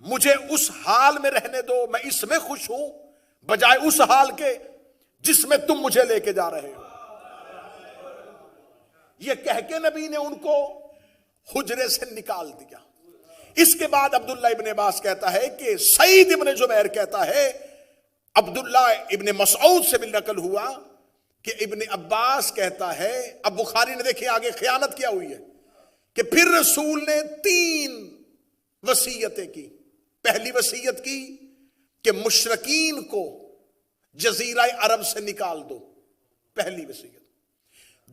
مجھے اس حال میں رہنے دو، میں اس میں خوش ہوں بجائے اس حال کے جس میں تم مجھے لے کے جا رہے ہو۔ یہ کہہ کے نبی نے ان کو حجرے سے نکال دیا۔ اس کے بعد عبداللہ ابن عباس کہتا ہے کہ سعید ابن جبیر کہتا ہے عبداللہ ابن مسعود سے بھی نقل ہوا کہ ابن عباس کہتا ہے، اب بخاری نے دیکھیں آگے خیانت کیا ہوئی ہے، کہ پھر رسول نے 3 وصیتیں کی۔ پہلی وصیت کی کہ مشرکین کو جزیرہ عرب سے نکال دو، پہلی وصیت۔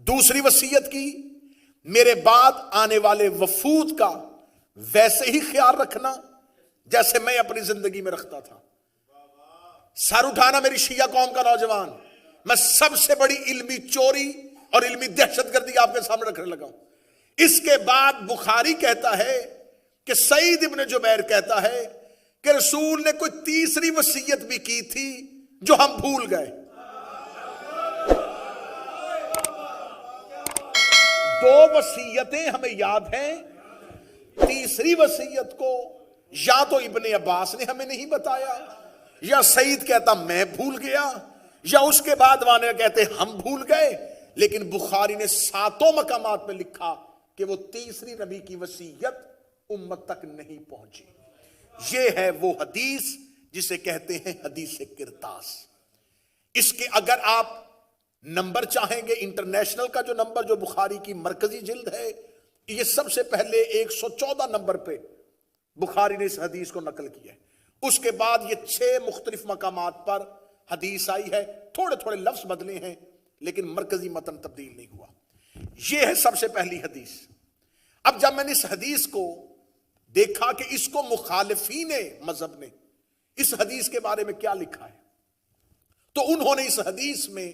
دوسری وصیت کی میرے بعد آنے والے وفود کا ویسے ہی خیال رکھنا جیسے میں اپنی زندگی میں رکھتا تھا۔ سر اٹھانا میری شیعہ قوم کا نوجوان، میں سب سے بڑی علمی چوری اور علمی دہشت گردی آپ کے سامنے رکھنے لگا ہوں۔ اس کے بعد بخاری کہتا ہے کہ سعید ابن جبیر کہتا ہے کہ رسول نے کوئی تیسری وصیت بھی کی تھی جو ہم بھول گئے۔ 2 وصیتیں ہمیں یاد ہیں، تیسری وصیت کو یا تو ابن عباس نے ہمیں نہیں بتایا، یا سعید کہتا میں بھول گیا، یا اس کے بعد وانے کہتے ہم بھول گئے۔ لیکن بخاری نے 7 مقامات پہ لکھا کہ وہ تیسری نبی کی وصیت امت تک نہیں پہنچی۔ یہ ہے وہ حدیث جسے کہتے ہیں حدیث کرتاس۔ اس کے اگر آپ نمبر چاہیں گے، انٹرنیشنل کا جو نمبر جو بخاری کی مرکزی جلد ہے، یہ سب سے پہلے 114 نمبر پہ بخاری نے اس حدیث کو نقل کیا ہے۔ اس کے بعد یہ 6 مختلف مقامات پر حدیث آئی ہے، تھوڑے تھوڑے لفظ بدلے ہیں لیکن مرکزی متن تبدیل نہیں ہوا۔ یہ ہے سب سے پہلی حدیث۔ اب جب میں نے اس حدیث کو دیکھا کہ اس کو مخالفین مذہب نے اس حدیث کے بارے میں کیا لکھا ہے، تو انہوں نے اس حدیث میں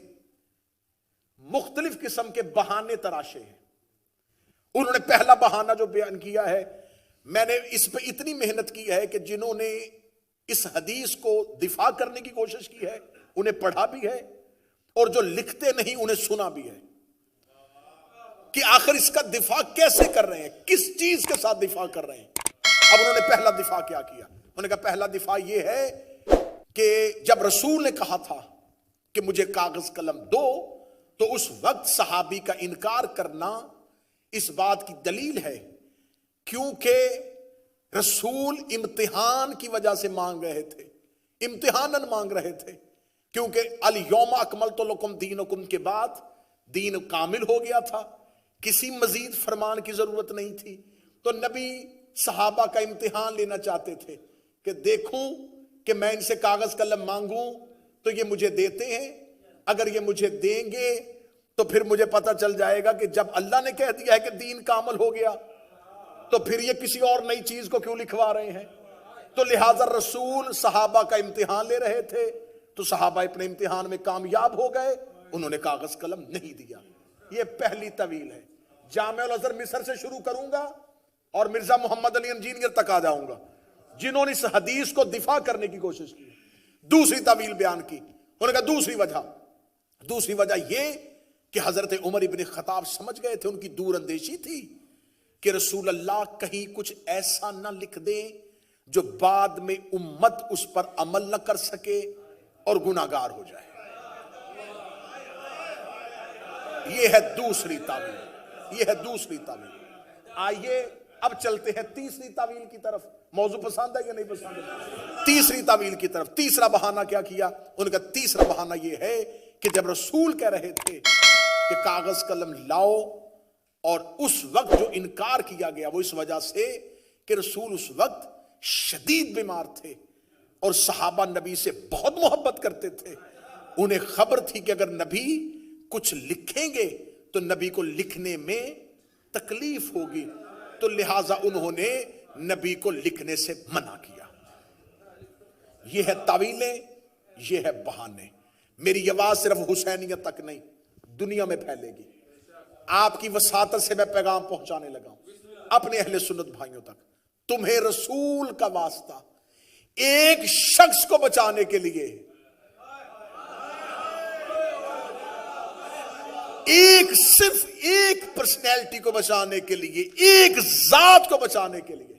مختلف قسم کے بہانے تراشے ہیں۔ انہوں نے پہلا بہانہ جو بیان کیا ہے، میں نے اس پہ اتنی محنت کی ہے کہ جنہوں نے اس حدیث کو دفاع کرنے کی کوشش کی ہے انہیں پڑھا بھی ہے، اور جو لکھتے نہیں انہیں سنا بھی ہے کہ آخر اس کا دفاع کیسے کر رہے ہیں، کس چیز کے ساتھ دفاع کر رہے ہیں۔ اب انہوں نے پہلا دفاع کیا کیا؟ انہوں نے کہا پہلا دفاع یہ ہے کہ جب رسول نے کہا تھا کہ مجھے کاغذ قلم دو، تو اس وقت صحابی کا انکار کرنا اس بات کی دلیل ہے کیونکہ رسول امتحان کی وجہ سے مانگ رہے تھے، امتحاناً مانگ رہے تھے، کیونکہ الیوم اکملت لکم دینکم کے بعد دین کامل ہو گیا تھا، کسی مزید فرمان کی ضرورت نہیں تھی۔ تو نبی صحابہ کا امتحان لینا چاہتے تھے کہ دیکھوں کہ میں ان سے کاغذ قلم مانگوں تو یہ مجھے دیتے ہیں، اگر یہ مجھے دیں گے تو پھر مجھے پتہ چل جائے گا کہ جب اللہ نے کہہ دیا ہے کہ دین کامل ہو گیا تو پھر یہ کسی اور نئی چیز کو کیوں لکھوا رہے ہیں۔ تو لہٰذا رسول صحابہ کا امتحان لے رہے تھے، تو صحابہ اپنے امتحان میں کامیاب ہو گئے، انہوں نے کاغذ قلم نہیں دیا۔ یہ پہلی طویل ہے۔ جامع الازہر مصر سے شروع کروں گا اور مرزا محمد علی انجینئر تک آ جاؤں گا جنہوں نے اس حدیث کو دفاع کرنے کی کوشش کی۔ دوسری طویل بیان کی، انہوں نے کہا دوسری وجہ یہ کہ حضرت عمر ابن خطاب سمجھ گئے تھے، ان کی دور اندیشی تھی کہ رسول اللہ کہیں کچھ ایسا نہ لکھ دیں جو بعد میں امت اس پر عمل نہ کر سکے اور گناہگار ہو جائے۔ یہ ہے دوسری تعویل۔ آئیے اب چلتے ہیں تیسری تعویل کی طرف۔ موضوع پسند ہے یا نہیں پسند ہے؟ تیسری تعویل کی طرف۔ تیسرا بہانہ کیا کیا؟ ان کا تیسرا بہانہ یہ ہے کہ جب رسول کہہ رہے تھے کہ کاغذ قلم لاؤ، اور اس وقت جو انکار کیا گیا وہ اس وجہ سے کہ رسول اس وقت شدید بیمار تھے اور صحابہ نبی سے بہت محبت کرتے تھے۔ انہیں خبر تھی کہ اگر نبی کچھ لکھیں گے تو نبی کو لکھنے میں تکلیف ہوگی، تو لہٰذا انہوں نے نبی کو لکھنے سے منع کیا۔ یہ ہے تعویلیں، یہ ہے بہانے۔ میری آواز صرف حسینیت تک نہیں، دنیا میں پھیلے گی۔ آپ کی وساطت سے میں پیغام پہنچانے لگا ہوں اپنے اہل سنت بھائیوں تک۔ تمہیں رسول کا واسطہ ایک شخص کو بچانے کے لیے، صرف ایک پرسنالٹی کو بچانے کے لیے، ایک ذات کو بچانے کے لیے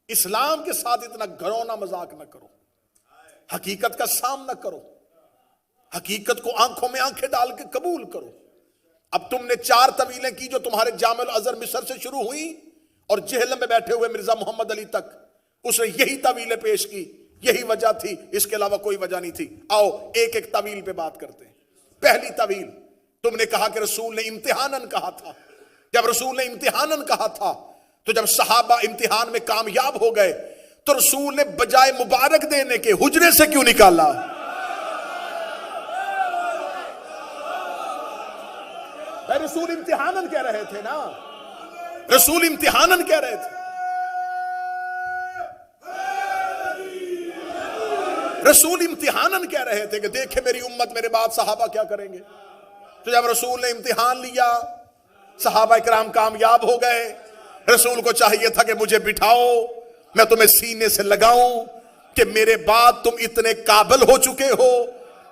اسلام کے ساتھ اتنا گھرونا مذاق نہ کرو، حقیقت کا سامنا کرو، حقیقت کو آنکھوں میں آنکھیں ڈال کے قبول کرو۔ اب تم نے 4 طویلیں کی جو تمہارے جامع الازہر مصر سے شروع ہوئی اور جہلم میں بیٹھے ہوئے مرزا محمد علی تک، اس نے یہی طویلیں پیش کی، یہی وجہ تھی، اس کے علاوہ کوئی وجہ نہیں تھی۔ آؤ ایک ایک طویل پہ بات کرتے ہیں۔ پہلی طویل، تم نے کہا کہ رسول نے امتحاناً کہا تھا۔ جب رسول نے امتحاناً کہا تھا تو جب صحابہ امتحان میں کامیاب ہو گئے تو رسول نے بجائے مبارک دینے کے حجرے سے کیوں نکالا؟ رسول امتحاناً کہہ رہے تھے نا، رسول امتحاناً کہہ رہے تھے، رسول امتحاناً کہہ رہے تھے کہ دیکھیں میری امت میرے بعد صحابہ کیا کریں گے۔ تو جب رسول نے امتحان لیا، صحابہ کرام کامیاب ہو گئے، رسول کو چاہیے تھا کہ مجھے بٹھاؤ، میں تمہیں سینے سے لگاؤں کہ میرے بعد تم اتنے قابل ہو چکے ہو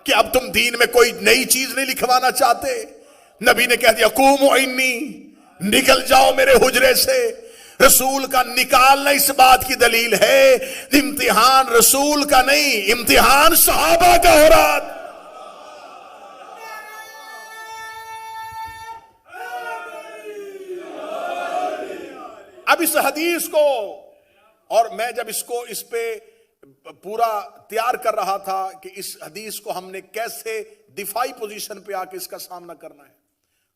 کہ اب تم دین میں کوئی نئی چیز نہیں لکھوانا چاہتے۔ نبی نے کہہ دیا قوموا عنی، نکل جاؤ میرے حجرے سے۔ رسول کا نکالنا اس بات کی دلیل ہے امتحان رسول کا نہیں، امتحان صحابہ کا ہو رہا تھا۔ اب اس حدیث کو، اور میں جب اس پہ پورا تیار کر رہا تھا کہ اس حدیث کو ہم نے کیسے دفاعی پوزیشن پہ آ کے اس کا سامنا کرنا ہے،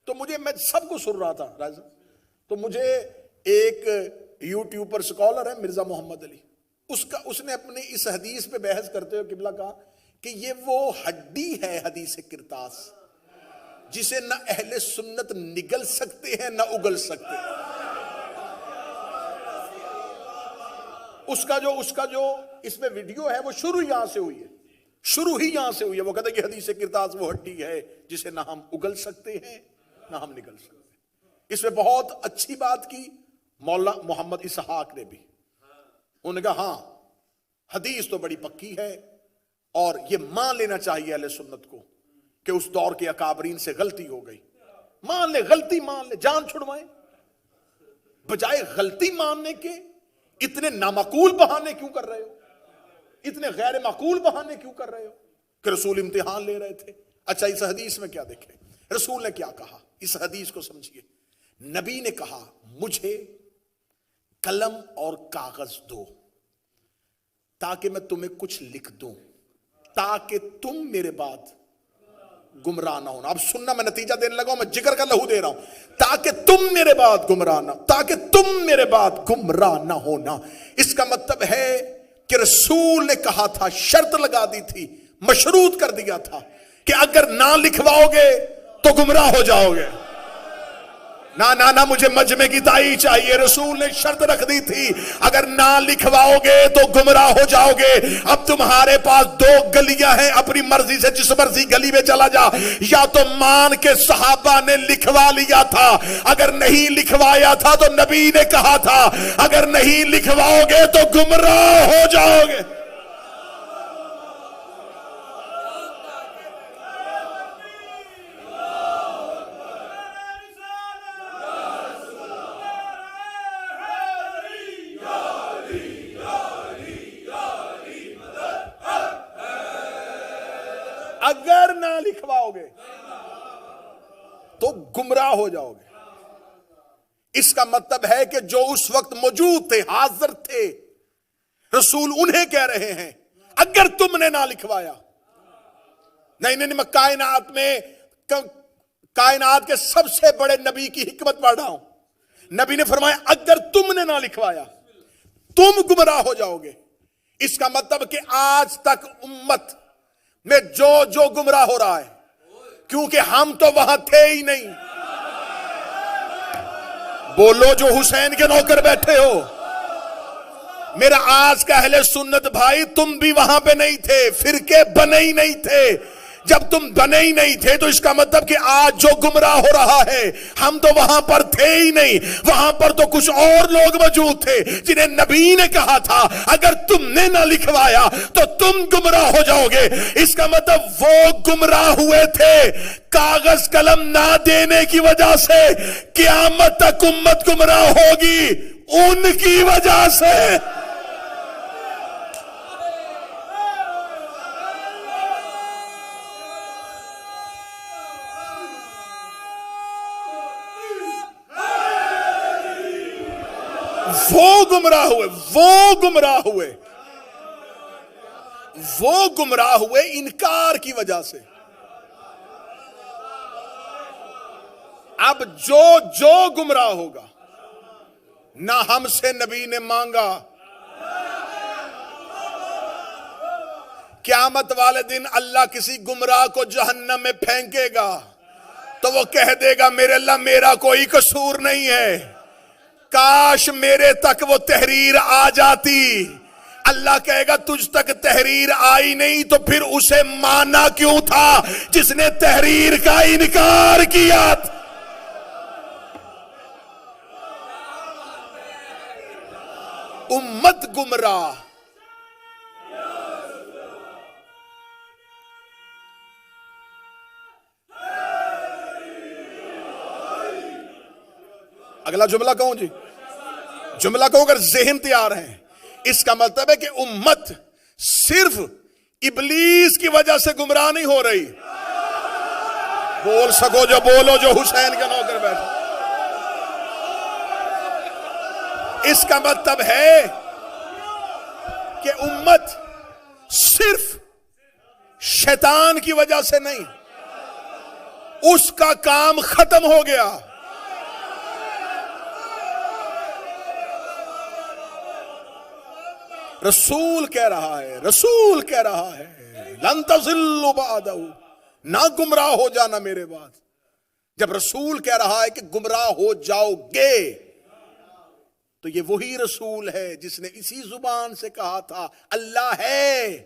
تو میں سب کو سن رہا تھا راجہ، تو مجھے ایک یوٹیوب پر سکالر ہے مرزا محمد علی، اس نے اپنی اس حدیث پہ بحث کرتے ہوئے قبلہ کہا کہ یہ وہ ہڈی ہے حدیث کرتاس جسے نہ اہل سنت نگل سکتے ہیں نہ اگل سکتے ہیں۔ اس کا جو اس میں ویڈیو ہے وہ شروع یہاں سے ہوئی ہے، شروع ہی یہاں سے ہوئی ہے۔ وہ کہتے ہیں کہ حدیث کرتاس وہ ہڈی ہے جسے نہ ہم اگل سکتے ہیں نہ ہم نگل سکتے ہیں۔ اس میں بہت اچھی بات کی مولا محمد اسحاق نے بھی، انہوں نے کہا ہاں حدیث تو بڑی پکی ہے اور یہ مان لینا چاہیے اہل سنت کو کہ اس دور کے اکابرین سے غلطی ہو گئی۔ مان لے، غلطی مان لے، جان چھڑوائیں، بجائے غلطی ماننے کے اتنے نامعقول بہانے کیوں کر رہے ہو، اتنے غیر معقول بہانے کیوں کر رہے ہو کہ رسول امتحان لے رہے تھے۔ اچھا اس حدیث میں کیا دیکھیں، رسول نے کیا کہا، اس حدیث کو سمجھیے۔ نبی نے کہا مجھے قلم اور کاغذ دو تاکہ میں تمہیں کچھ لکھ دوں تاکہ تم میرے بعد گمراہ نہ ہونا۔ اب سننا، میں نتیجہ دینے لگا ہوں، میں جگر کا لہو دے رہا ہوں، تاکہ تم میرے بعد گمراہ نہ، تاکہ تم میرے بعد گمراہ نہ ہونا۔ اس کا مطلب ہے کہ رسول نے کہا تھا، شرط لگا دی تھی، مشروط کر دیا تھا کہ اگر نہ لکھواؤ گے تو گمراہ ہو جاؤ گے۔ نہ مجھے مجمع کی دائی چاہیے، رسول نے شرط رکھ دی تھی اگر نہ لکھواؤ گے تو گمراہ ہو جاؤ گے۔ اب تمہارے پاس 2 گلیاں ہیں، اپنی مرضی سے جس مرضی گلی میں چلا جا، یا تو مان کے صحابہ نے لکھوا لیا تھا، اگر نہیں لکھوایا تھا تو نبی نے کہا تھا اگر نہیں لکھواؤ گے تو گمراہ ہو جاؤ گے۔ اگر نہ لکھواؤ گے تو گمراہ ہو جاؤ گے۔ اس کا مطلب ہے کہ جو اس وقت موجود تھے، حاضر تھے، رسول انہیں کہہ رہے ہیں اگر تم نے نہ لکھوایا، نہیں میں کائنات کے سب سے بڑے نبی کی حکمت پڑھ رہا ہوں۔ نبی نے فرمایا اگر تم نے نہ لکھوایا تم گمراہ ہو جاؤ گے۔ اس کا مطلب کہ آج تک امت میں جو گمراہ ہو رہا ہے، کیونکہ ہم تو وہاں تھے ہی نہیں۔ بولو جو حسین کے نوکر بیٹھے ہو، میرا آج کا اہل سنت بھائی، تم بھی وہاں پہ نہیں تھے، فرقے بنے ہی نہیں تھے۔ جب تم بنے ہی نہیں تھے تو اس کا مطلب کہ آج جو گمراہ ہو رہا ہے ہم تو وہاں پر تھے ہی نہیں۔ وہاں پر تو کچھ اور لوگ موجود تھے جنہیں نبی نے کہا تھا اگر تم نے نہ لکھوایا تو تم گمراہ ہو جاؤ گے۔ اس کا مطلب وہ گمراہ ہوئے تھے کاغذ قلم نہ دینے کی وجہ سے، قیامت تک امت گمراہ ہوگی ان کی وجہ سے۔ وہ گمراہ ہوئے، وہ گمراہ ہوئے انکار کی وجہ سے۔ اب جو گمراہ ہوگا، نہ ہم سے نبی نے مانگا، قیامت والے دن اللہ کسی گمراہ کو جہنم میں پھینکے گا تو وہ کہہ دے گا میرے اللہ میرا کوئی قصور نہیں ہے، کاش میرے تک وہ تحریر آ جاتی۔ اللہ کہے گا تجھ تک تحریر آئی نہیں تو پھر اسے مانا کیوں تھا جس نے تحریر کا انکار کیا تھا۔ امت گمراہ، اگلا جملہ کہوں جی، جملہ کہوں اگر ذہن تیار ہیں، اس کا مطلب ہے کہ امت صرف ابلیس کی وجہ سے گمراہ نہیں ہو رہی۔ بول سکو جو بولو جو حسین کے نوکر بیٹھے۔ اس کا مطلب ہے کہ امت صرف شیطان کی وجہ سے نہیں، اس کا کام ختم ہو گیا۔ رسول کہہ رہا ہے لن تضلوا بعدہ، نہ گمراہ ہو جانا میرے بعد۔ جب رسول کہہ رہا ہے کہ گمراہ ہو جاؤ گے تو یہ وہی رسول ہے جس نے اسی زبان سے کہا تھا اللہ ہے۔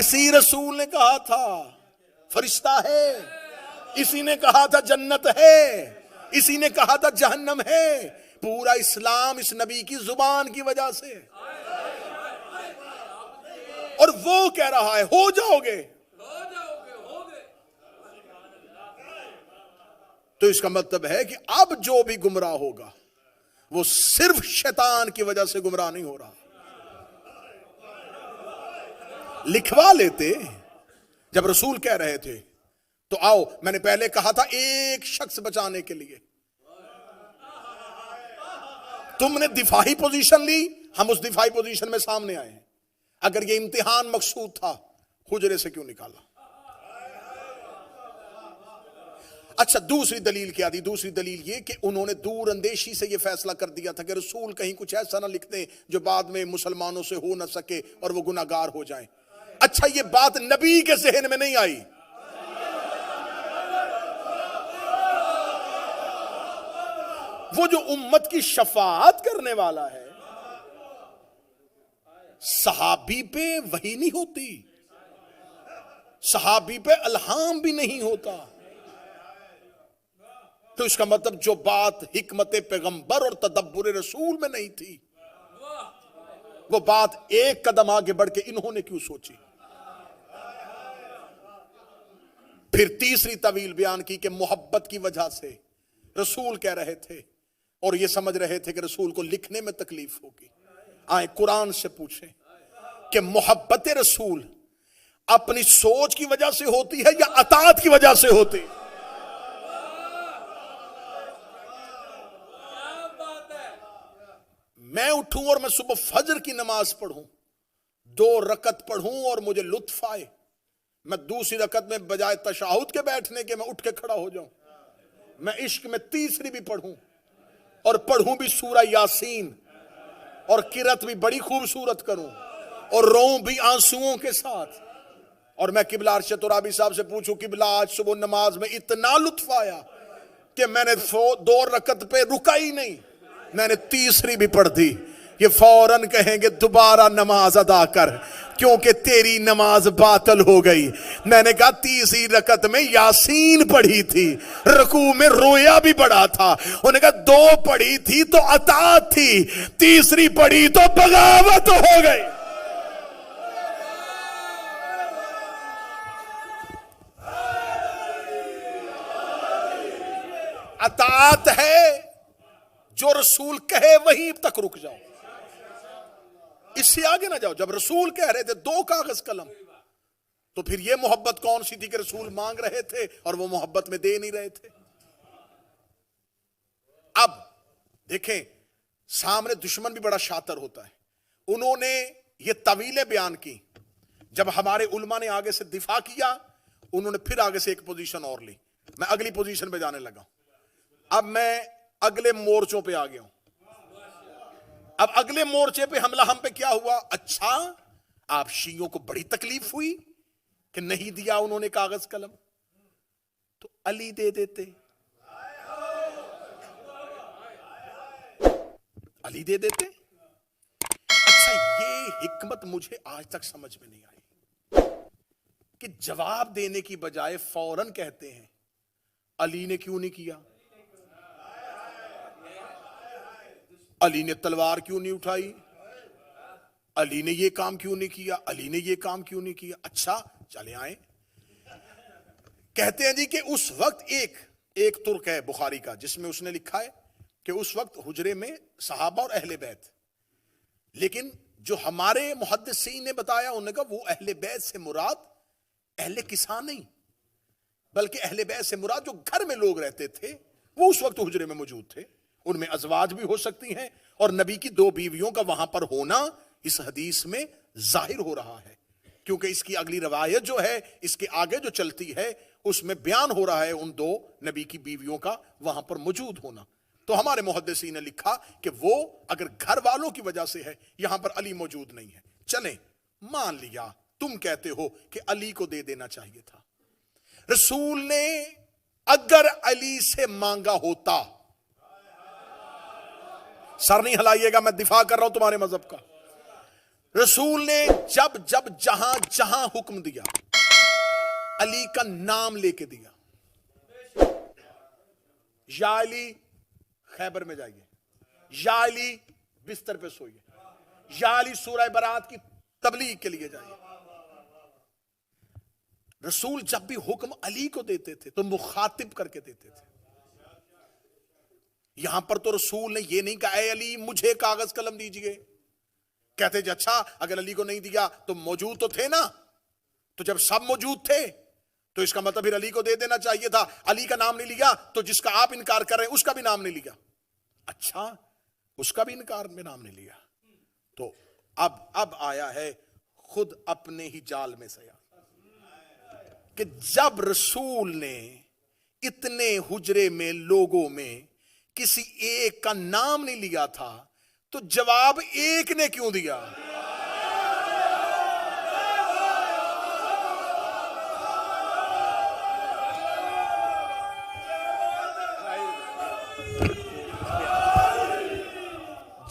اسی رسول نے کہا تھا فرشتہ ہے، اسی نے کہا تھا جنت ہے، اسی نے کہا تھا جہنم ہے۔ پورا اسلام اس نبی کی زبان کی وجہ سے، اور وہ کہہ رہا ہے ہو جاؤ گے۔ تو اس کا مطلب ہے کہ اب جو بھی گمراہ ہوگا وہ صرف شیطان کی وجہ سے گمراہ نہیں ہو رہا۔ لکھوا لیتے جب رسول کہہ رہے تھے تو آؤ، میں نے پہلے کہا تھا ایک شخص بچانے کے لیے تم نے دفاعی پوزیشن لی، ہم اس دفاعی پوزیشن میں سامنے آئے ہیں۔ اگر یہ امتحان مقصود تھا حجرے سے کیوں نکالا؟ اچھا دوسری دلیل کیا دی؟ دوسری دلیل یہ کہ انہوں نے دور اندیشی سے یہ فیصلہ کر دیا تھا کہ رسول کہیں کچھ ایسا نہ لکھ دیں جو بعد میں مسلمانوں سے ہو نہ سکے اور وہ گناہگار ہو جائیں۔ اچھا یہ بات نبی کے ذہن میں نہیں آئی، وہ جو امت کی شفاعت کرنے والا ہے صحابی پہ وحی نہیں ہوتی، صحابی پہ الہام بھی نہیں ہوتا۔ تو اس کا مطلب جو بات حکمت پیغمبر اور تدبر رسول میں نہیں تھی وہ بات ایک قدم آگے بڑھ کے انہوں نے کیوں سوچی؟ پھر تیسری طویل بیان کی کہ محبت کی وجہ سے رسول کہہ رہے تھے اور یہ سمجھ رہے تھے کہ رسول کو لکھنے میں تکلیف ہوگی۔ آئیں قرآن سے پوچھیں کہ محبت رسول اپنی سوچ کی وجہ سے ہوتی ہے یا اطاعت کی وجہ سے ہوتی؟ میں اٹھوں اور میں صبح فجر کی نماز پڑھوں، 2 رکعت پڑھوں اور مجھے لطف آئے، میں دوسری رکعت میں بجائے تشہد کے بیٹھنے کے میں اٹھ کے کھڑا ہو جاؤں، میں عشق میں تیسری بھی پڑھوں اور پڑھوں بھی سورہ یاسین اور قرات بھی بڑی خوبصورت کروں اور روؤں بھی آنسوؤں کے ساتھ، اور میں قبلہ ارشد ترابی صاحب سے پوچھوں قبلہ آج صبح نماز میں اتنا لطف آیا کہ میں نے 2 رکعت پہ رکا ہی نہیں، میں نے تیسری بھی پڑھ دی، یہ فوراً کہیں گے دوبارہ نماز ادا کر کیونکہ تیری نماز باطل ہو گئی۔ میں نے کہا تیسری رکعت میں یاسین پڑھی تھی، رکوع میں رویا بھی پڑھا تھا، انہوں نے کہا 2 پڑھی تھی تو اطاعت تھی، تیسری پڑھی تو بغاوت ہو گئی۔ اطاعت ہے جو رسول کہے وہیں تک رک جاؤ، اس سے آگے نہ جاؤ۔ جب رسول کہہ رہے تھے 2 کاغذ قلم تو پھر یہ محبت کون سی تھی کہ رسول مانگ رہے تھے اور وہ محبت میں دے نہیں رہے تھے؟ اب دیکھیں سامنے دشمن بھی بڑا شاطر ہوتا ہے. انہوں نے یہ طویلیں بیان کی. جب ہمارے علماء نے آگے سے دفاع کیا, انہوں نے پھر آگے سے ایک پوزیشن اور لی. میں اگلی پوزیشن پہ جانے لگا. اب میں اگلے مورچوں پہ آ گیا ہوں. اب اگلے مورچے پہ حملہ ہم پہ کیا ہوا؟ اچھا آپ شیعوں کو بڑی تکلیف ہوئی کہ نہیں دیا انہوں نے کاغذ قلم, تو علی دے دیتے. علی دے دیتے. اچھا یہ حکمت مجھے آج تک سمجھ میں نہیں آئی کہ جواب دینے کی بجائے فوراً کہتے ہیں علی نے کیوں نہیں کیا, علی نے تلوار کیوں نہیں اٹھائی, علی نے یہ کام کیوں نہیں کیا, علی نے یہ کام کیوں نہیں کیا. اچھا چلے آئیں. کہتے ہیں جی کہ اس وقت ایک ترک ہے بخاری کا, جس میں اس نے لکھا ہے کہ اس وقت حجرے میں صحابہ اور اہل بیت, لیکن جو ہمارے محدثین نے بتایا انہوں نے کہا وہ اہل بیت سے مراد اہل کسان نہیں, بلکہ اہل بیت سے مراد جو گھر میں لوگ رہتے تھے وہ اس وقت حجرے میں موجود تھے. ان میں ازواج بھی ہو سکتی ہیں, اور نبی کی 2 بیویوں کا وہاں پر ہونا اس حدیث میں ظاہر ہو رہا ہے, کیونکہ اس کی اگلی روایت جو ہے اس کے آگے جو چلتی ہے اس میں بیان ہو رہا ہے ان 2 نبی کی بیویوں کا وہاں پر موجود ہونا. تو ہمارے محدثین نے لکھا کہ وہ اگر گھر والوں کی وجہ سے ہے, یہاں پر علی موجود نہیں ہے. چلیں مان لیا تم کہتے ہو کہ علی کو دے دینا چاہیے تھا. رسول نے اگر علی سے مانگا ہوتا, سر نہیں ہلائیے گا میں دفاع کر رہا ہوں تمہارے مذہب کا, رسول نے جب جہاں جہاں حکم دیا علی کا نام لے کے دیا. یا علی خیبر میں جائیے, یا علی بستر پہ سوئیے, یا علی سورہ برات کی تبلیغ کے لیے جائیے. رسول جب بھی حکم علی کو دیتے تھے تو مخاطب کر کے دیتے تھے. یہاں پر تو رسول نے یہ نہیں کہا اے علی مجھے کاغذ قلم دیجئے. کہتے جی اچھا اگر علی کو نہیں دیا تو موجود تو تھے نا, تو جب سب موجود تھے تو اس کا مطلب پھر علی کو دے دینا چاہیے تھا. علی کا نام نہیں لیا تو جس کا آپ انکار کر رہے ہیں اس کا بھی نام نہیں لیا. اچھا اس کا بھی انکار میں نام نہیں لیا, تو اب آیا ہے خود اپنے ہی جال میں سے کہ جب رسول نے اتنے حجرے میں لوگوں میں کسی ایک کا نام نہیں لیا تھا تو جواب ایک نے کیوں دیا؟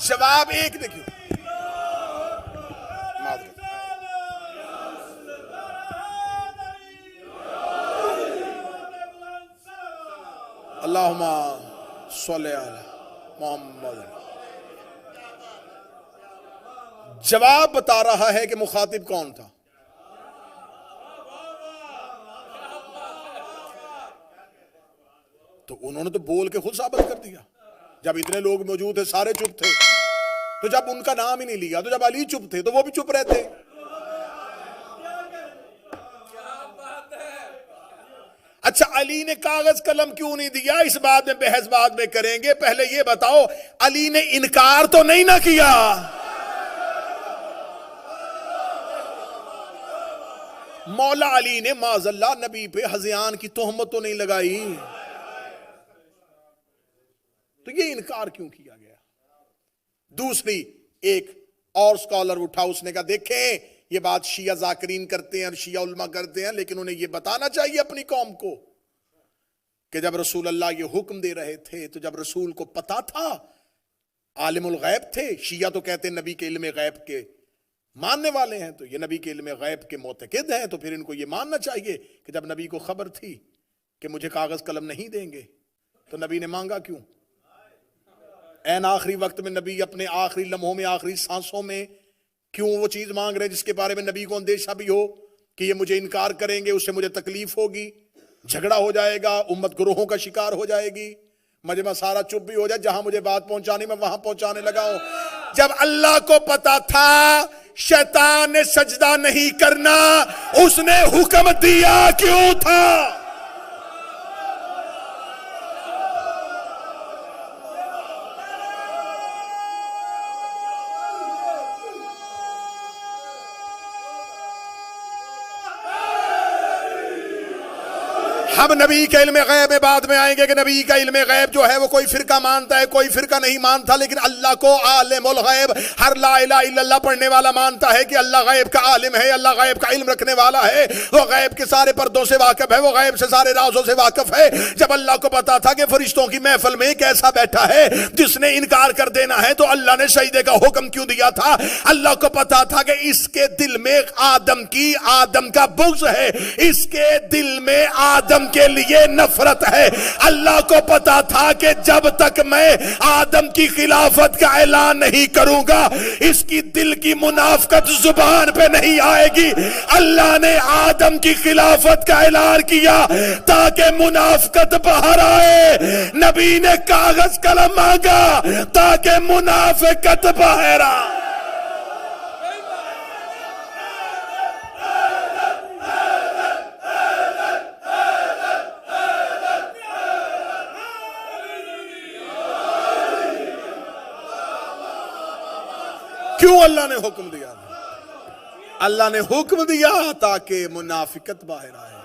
جواب ایک نے کیوں؟ اللہم صلی علی محمد. جواب بتا رہا ہے کہ مخاطب کون تھا. تو انہوں نے تو بول کے خود ثابت کر دیا. جب اتنے لوگ موجود تھے سارے چپ تھے, تو جب ان کا نام ہی نہیں لیا, تو جب علی چپ تھے تو وہ بھی چپ رہتے. اچھا علی نے کاغذ قلم کیوں نہیں دیا اس بات میں بحث بعد میں کریں گے, پہلے یہ بتاؤ علی نے انکار تو نہیں نہ کیا. مولا علی نے معاذ اللہ نبی پہ ہذیان کی تہمت تو نہیں لگائی, تو یہ انکار کیوں کیا گیا؟ دوسری ایک اور سکالر اٹھا, اس نے کہا دیکھیں یہ بات شیعہ ذاکرین کرتے ہیں اور شیعہ علماء کرتے ہیں, لیکن انہیں یہ بتانا چاہیے اپنی قوم کو کہ جب رسول اللہ یہ حکم دے رہے تھے تو جب رسول کو پتا تھا, عالم الغیب تھے. شیعہ تو کہتے ہیں نبی کے علم غیب کے ماننے والے ہیں, تو یہ نبی کے علم غیب کے معتقد ہیں, تو پھر ان کو یہ ماننا چاہیے کہ جب نبی کو خبر تھی کہ مجھے کاغذ قلم نہیں دیں گے تو نبی نے مانگا کیوں؟ این آخری وقت میں نبی اپنے آخری لمحوں میں آخری سانسوں میں کیوں وہ چیز مانگ رہے جس کے بارے میں نبی کو اندیشہ بھی ہو کہ یہ مجھے انکار کریں گے, اس سے مجھے تکلیف ہوگی, جھگڑا ہو جائے گا, امت گروہوں کا شکار ہو جائے گی, مجمع سارا چپ بھی ہو جائے, جہاں مجھے بات پہنچانی میں وہاں پہنچانے لگا ہوں. جب اللہ کو پتا تھا شیطان نے سجدہ نہیں کرنا, اس نے حکم دیا کیوں تھا؟ ہم نبی کے علم غیب میں بعد میں آئیں گے کہ نبی کا علم غیب جو ہے وہ کوئی فرقہ مانتا ہے، کوئی فرقہ نہیں مانتا، لیکن اللہ کو عالم الغیب، ہر لا الہ الا اللہ پڑھنے والا مانتا ہے کہ اللہ غیب کا عالم ہے، اللہ غیب کا علم رکھنے والا ہے، وہ غیب کے سارے پردوں سے واقف ہے، وہ غیب سے سارے رازوں سے واقف ہے۔ جب اللہ کو پتا تھا کہ فرشتوں کی محفل میں ایک ایسا بیٹھا ہے جس نے انکار کر دینا ہے، تو اللہ نے سجدے کا حکم کیوں دیا تھا؟ اللہ کو پتا تھا کہ اس کے دل میں آدم کا بغض ہے، اس کے دل میں آدم کے لیے نفرت ہے۔ اللہ کو پتا تھا کہ جب تک میں آدم کی خلافت کا اعلان نہیں کروں گا، اس کی دل کی منافقت زبان پہ نہیں آئے گی۔ اللہ نے آدم کی خلافت کا اعلان کیا تاکہ منافقت باہر آئے، نبی نے کاغذ قلم مانگا تاکہ منافقت باہر آئے۔ کیوں اللہ نے حکم دیا؟ اللہ نے حکم دیا تاکہ منافقت باہر آئے۔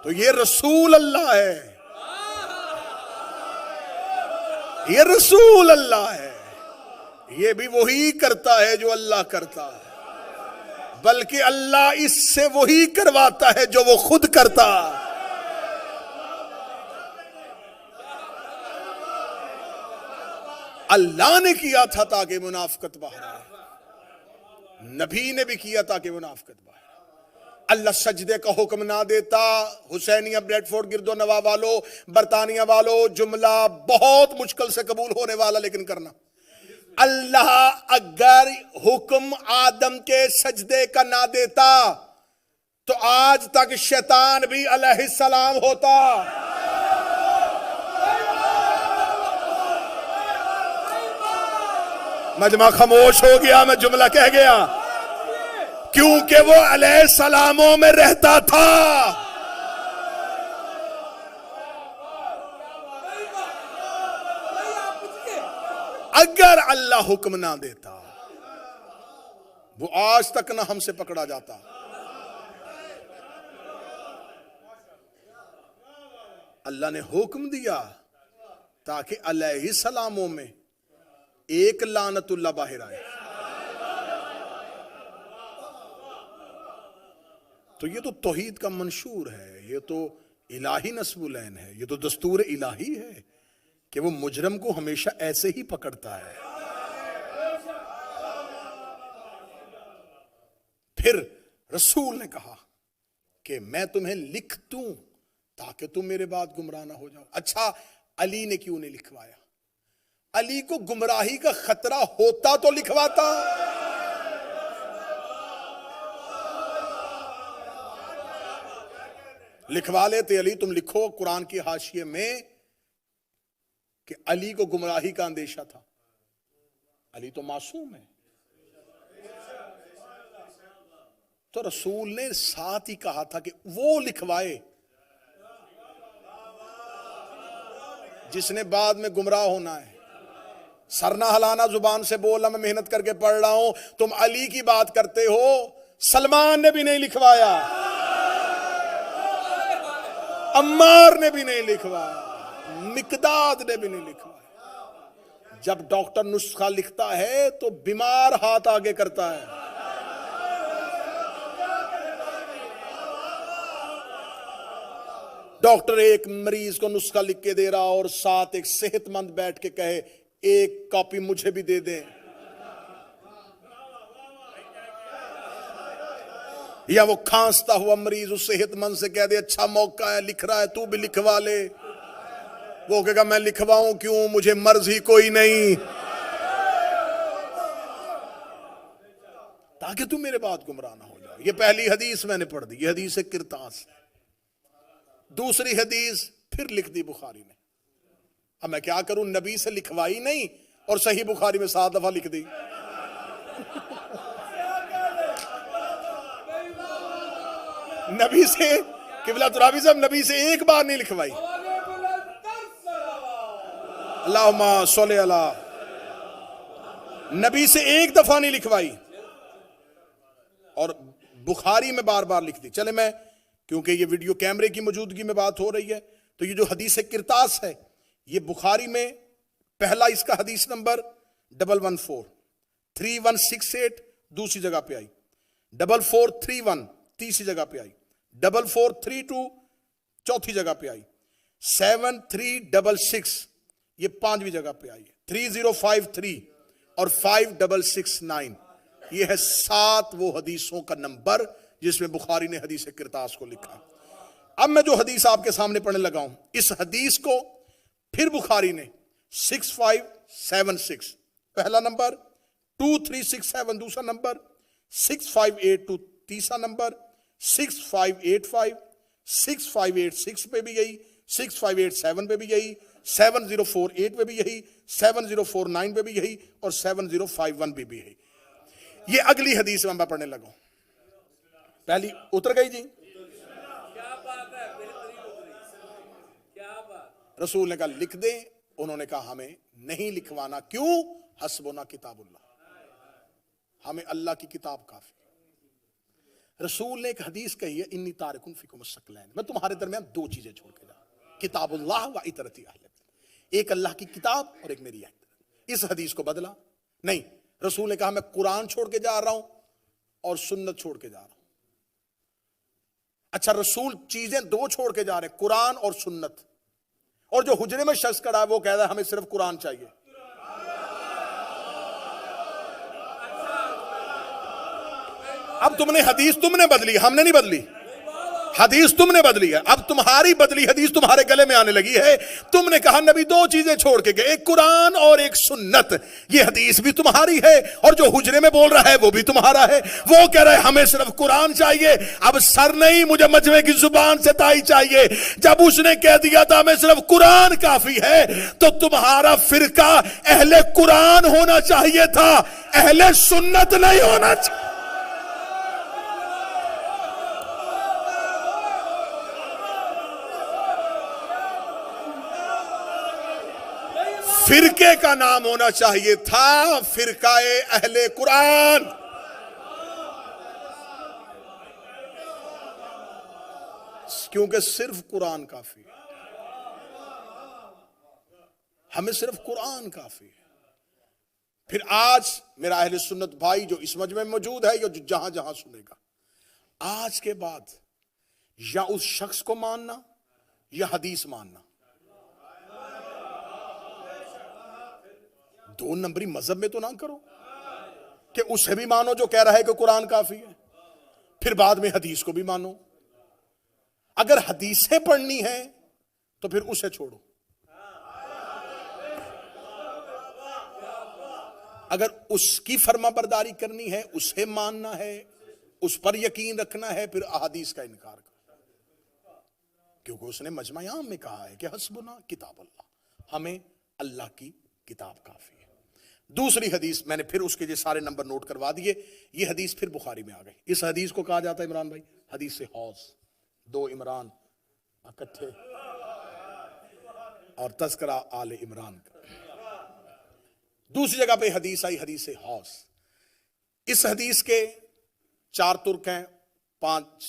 تو یہ رسول اللہ ہے، یہ رسول اللہ ہے، یہ بھی وہی کرتا ہے جو اللہ کرتا ہے، بلکہ اللہ اس سے وہی کرواتا ہے جو وہ خود کرتا۔ اللہ نے کیا تھا تاکہ منافقت باہر آئے، نبی نے بھی کیا تاکہ منافقت باہر آئے۔ اللہ سجدے کا حکم نہ دیتا، حسینیہ بریڈ فورڈ گرد و نواح والو، برطانیہ والو، جملہ بہت مشکل سے قبول ہونے والا لیکن کرنا۔ اللہ اگر حکم آدم کے سجدے کا نہ دیتا تو آج تک شیطان بھی علیہ السلام ہوتا۔ مجمع خاموش ہو گیا، میں جملہ کہہ گیا، کیونکہ وہ علیہ السلاموں میں رہتا تھا۔ اگر اللہ حکم نہ دیتا وہ آج تک نہ ہم سے پکڑا جاتا۔ اللہ نے حکم دیا تاکہ علیہ السلاموں میں ایک لعنت اللہ باہر آئے۔ تو یہ تو توحید کا منشور ہے، یہ تو الہی نصب العین ہے، یہ تو دستور الہی ہے کہ وہ مجرم کو ہمیشہ ایسے ہی پکڑتا ہے۔ پھر رسول نے کہا کہ میں تمہیں لکھ دوں تاکہ تم میرے بعد گمراہ نہ ہو جاؤ۔ اچھا، علی نے کیوں نہیں لکھوایا؟ علی کو گمراہی کا خطرہ ہوتا تو لکھواتا۔ لکھوا لیتے علی، تم لکھو قرآن کی حاشیے میں کہ علی کو گمراہی کا اندیشہ تھا۔ علی تو معصوم ہے۔ تو رسول نے ساتھ ہی کہا تھا کہ وہ لکھوائے جس نے بعد میں گمراہ ہونا ہے۔ سرنا ہلانا زبان سے بولا، میں محنت کر کے پڑھ رہا ہوں، تم علی کی بات کرتے ہو۔ سلمان نے بھی نہیں لکھوایا، عمار نے بھی نہیں لکھوایا، مقداد نے بھی نہیں لکھوایا۔ جب ڈاکٹر نسخہ لکھتا ہے تو بیمار ہاتھ آگے کرتا ہے۔ ڈاکٹر ایک مریض کو نسخہ لکھ کے دے رہا اور ساتھ ایک صحت مند بیٹھ کے کہے ایک کاپی مجھے بھی دے دیں، یا وہ کھانستا ہوا مریض اس صحت مند سے کہہ دے اچھا موقع ہے، لکھ رہا ہے تو بھی لکھوا لے، وہ کہے گا میں لکھواؤں کیوں، مجھے مرض ہی کوئی نہیں، تاکہ تم میرے بعد گمراہ نہ ہو جاؤ۔ یہ پہلی حدیث میں نے پڑھ دی، یہ حدیث کرتاس ہے۔ دوسری حدیث پھر لکھ دی بخاری نے۔ اب میں کیا کروں، نبی سے لکھوائی نہیں اور صحیح بخاری میں 7 دفعہ لکھ دی۔ نبی سے قبلہ ترابی صاحب نبی سے ایک بار نہیں لکھوائی، اللہم صلی اللہ، نبی سے ایک دفعہ نہیں لکھوائی اور بخاری میں بار بار لکھ دی۔ چلے میں کیونکہ یہ ویڈیو کیمرے کی موجودگی میں بات ہو رہی ہے، تو یہ جو حدیث کرتاس ہے یہ بخاری میں پہلا اس کا حدیث نمبر 114 3168 دوسری جگہ پہ آئی، 4431 تیسری جگہ پہ آئی، 4432 چوتھی جگہ پہ آئی، 7366 یہ پانچویں جگہ پہ آئی، 3053 اور 5669 یہ ہے 7 وہ حدیثوں کا نمبر جس میں بخاری نے حدیث کرتاس کو لکھا۔ اب میں جو حدیث آپ کے سامنے پڑھنے لگا ہوں، اس حدیث کو پھر بخاری نے 6576 پہلا نمبر، 2367 دوسرا نمبر، 6582 تیسرا نمبر، 6585 6586 پہ بھی یہی، 6587 پہ بھی یہی، 7048 پہ بھی یہی، 7049 پہ بھی یہی اور 7051 پہ بھی یہی۔ یہ اگلی حدیث میں پڑھنے لگا ہوں۔ پہلی اتر گئی جی، رسول نے کہا لکھ دیں، انہوں نے کہا ہمیں نہیں لکھوانا، کیوں؟ حسبنا کتاب اللہ، ہمیں اللہ کی کتاب کافی۔ رسول نے ایک حدیث کہی ہے، انی تارکن فیکم الثقلین، میں تمہارے درمیان دو چیزیں چھوڑ کے جا رہا ہوں، کتاب اللہ و اطرتی اہل بیت، ایک اللہ کی کتاب اور ایک میری اطاعت۔ اس حدیث کو بدلا نہیں، رسول نے کہا میں قرآن چھوڑ کے جا رہا ہوں اور سنت چھوڑ کے جا رہا ہوں۔ اچھا، رسول چیزیں دو چھوڑ کے جا رہے ہیں، قرآن اور سنت، اور جو حجرے میں شخص کھڑا ہے وہ کہہ رہا ہے ہمیں صرف قرآن چاہیے۔ اب تم نے حدیث تم نے بدلی، ہم نے نہیں بدلی، حدیث تم نے بدلی ہے، اب تمہاری بدلی حدیث تمہارے گلے میں آنے لگی ہے۔ تم نے کہا نبی دو چیزیں چھوڑ کے گئے، ایک قرآن اور ایک سنت، یہ حدیث بھی تمہاری ہے اور جو حجرے میں بول رہا ہے وہ بھی تمہارا ہے۔ وہ کہہ رہا ہے ہمیں صرف قرآن چاہیے، اب سر نہیں، مجھے مجمع کی زبان سے تائی چاہیے۔ جب اس نے کہہ دیا تھا ہمیں صرف قرآن کافی ہے، تو تمہارا فرقہ اہل قرآن ہونا چاہیے تھا، اہل سنت نہیں ہونا چاہیے۔ فرقے کا نام ہونا چاہیے تھا فرقہ اہل قرآن۔ کیونکہ صرف قرآن کافی ہے، ہمیں صرف قرآن کافی ہے۔ پھر آج میرا اہل سنت بھائی جو اس مجمع میں موجود ہے یا جو جہاں جہاں سنے گا، آج کے بعد یا اس شخص کو ماننا یا حدیث ماننا، دو نمبری مذہب میں تو نہ کرو کہ اسے بھی مانو جو کہہ رہا ہے کہ قرآن کافی ہے، پھر بعد میں حدیث کو بھی مانو۔ اگر حدیثیں پڑھنی ہیں تو پھر اسے چھوڑو، اگر اس کی فرما برداری کرنی ہے، اسے ماننا ہے، اس پر یقین رکھنا ہے، پھر احادیث کا انکار کرو، کیونکہ اس نے مجمع عام میں کہا ہے کہ حسبنا کتاب اللہ، ہمیں اللہ کی کتاب کافی ہے۔ دوسری حدیث میں نے پھر اس کے جو سارے نمبر نوٹ کروا دیے، یہ حدیث پھر بخاری میں آ گئی۔ اس حدیث کو کہا جاتا ہے عمران بھائی حدیث سے حوض، دو عمران اکٹھے اور تذکرہ آل عمران کا۔ دوسری جگہ پہ حدیث آئی حدیث سے حوض۔ اس حدیث کے 4 ترک ہیں، 5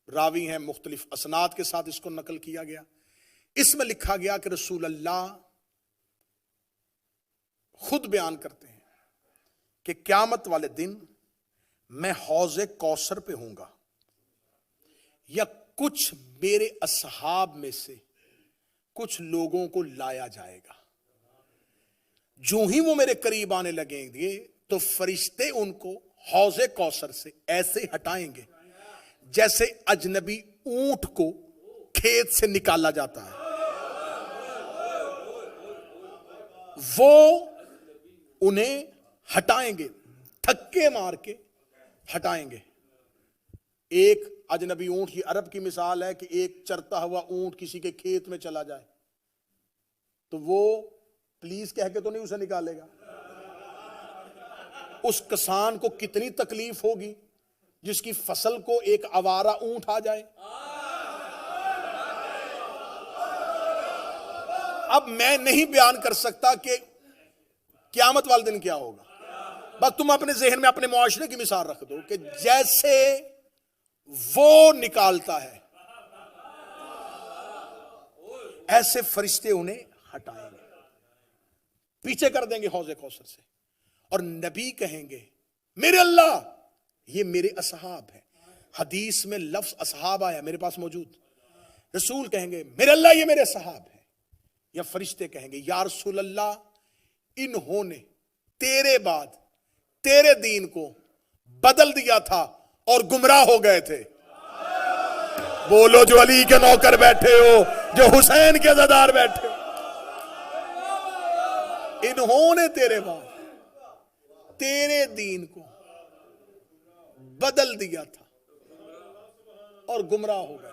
راوی ہیں، مختلف اسناد کے ساتھ اس کو نقل کیا گیا۔ اس میں لکھا گیا کہ رسول اللہ خود بیان کرتے ہیں کہ قیامت والے دن میں حوض کوثر پہ ہوں گا، یا کچھ میرے اصحاب میں سے کچھ لوگوں کو لایا جائے گا، جو ہی وہ میرے قریب آنے لگیں گے تو فرشتے ان کو حوض کوثر سے ایسے ہٹائیں گے جیسے اجنبی اونٹ کو کھیت سے نکالا جاتا ہے، وہ انہیں ہٹائیں گے، دھکے مار کے ہٹائیں گے۔ ایک اجنبی اونٹ، یہ عرب کی مثال ہے کہ ایک چرتا ہوا اونٹ کسی کے کھیت میں چلا جائے تو وہ پلیز کہہ کے تو نہیں اسے نکالے گا، اس کسان کو کتنی تکلیف ہوگی جس کی فصل کو ایک آوارہ اونٹ آ جائے۔ اب میں نہیں بیان کر سکتا کہ قیامت والے دن کیا ہوگا، بس تم اپنے ذہن میں اپنے معاشرے کی مثال رکھ دو کہ جیسے وہ نکالتا ہے ایسے فرشتے انہیں ہٹائیں گے، پیچھے کر دیں گے حوض کوثر سے، اور نبی کہیں گے میرے اللہ یہ میرے اصحاب ہیں۔ حدیث میں لفظ اصحاب آیا میرے پاس موجود، رسول کہیں گے میرے اللہ یہ میرے اصحاب ہیں، یا فرشتے کہیں گے یا رسول اللہ انہوں نے تیرے بعد تیرے دین کو بدل دیا تھا اور گمراہ ہو گئے تھے۔ بولو جو علی کے نوکر بیٹھے ہو، جو حسین کے عزادار بیٹھے ہو، انہوں نے تیرے بعد تیرے دین کو بدل دیا تھا اور گمراہ ہو گئے۔